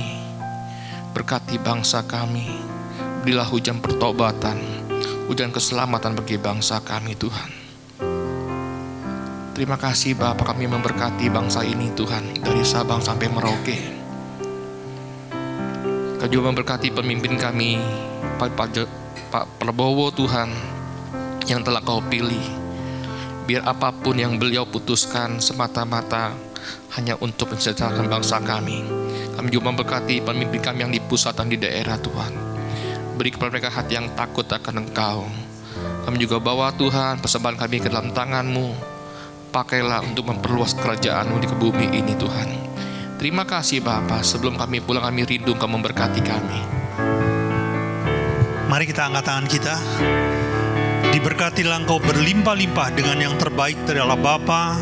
berkati bangsa kami. Berilah hujan pertobatan, hujan keselamatan bagi bangsa kami Tuhan. Terima kasih Bapa, kami memberkati bangsa ini Tuhan, dari Sabang sampai Merauke. Kau juga memberkati pemimpin kami, Pak Prabowo Tuhan, yang telah Kau pilih. Biar apapun yang beliau putuskan semata-mata hanya untuk mensejahterakan bangsa kami. Kami juga memberkati pemimpin kami yang di pusat dan di daerah Tuhan. Beri kepada mereka hati yang takut akan Engkau. Kami juga bawa Tuhan persembahan kami ke dalam tangan-Mu. Pakailah untuk memperluas kerajaan-Mu di bumi ini Tuhan. Terima kasih Bapa, sebelum kami pulang kami rindu Kau memberkati kami. Mari kita angkat tangan kita. Diberkatilah Engkau berlimpah-limpah dengan yang terbaik dari Allah Bapa,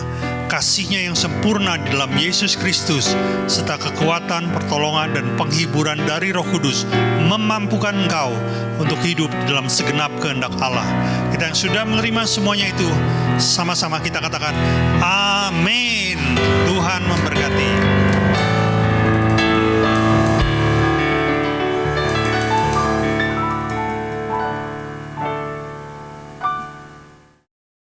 kasih-Nya yang sempurna di dalam Yesus Kristus, serta kekuatan, pertolongan, dan penghiburan dari Roh Kudus memampukan Engkau untuk hidup di dalam segenap kehendak Allah. Kita yang sudah menerima semuanya itu, sama-sama kita katakan, amin. Tuhan memberkati.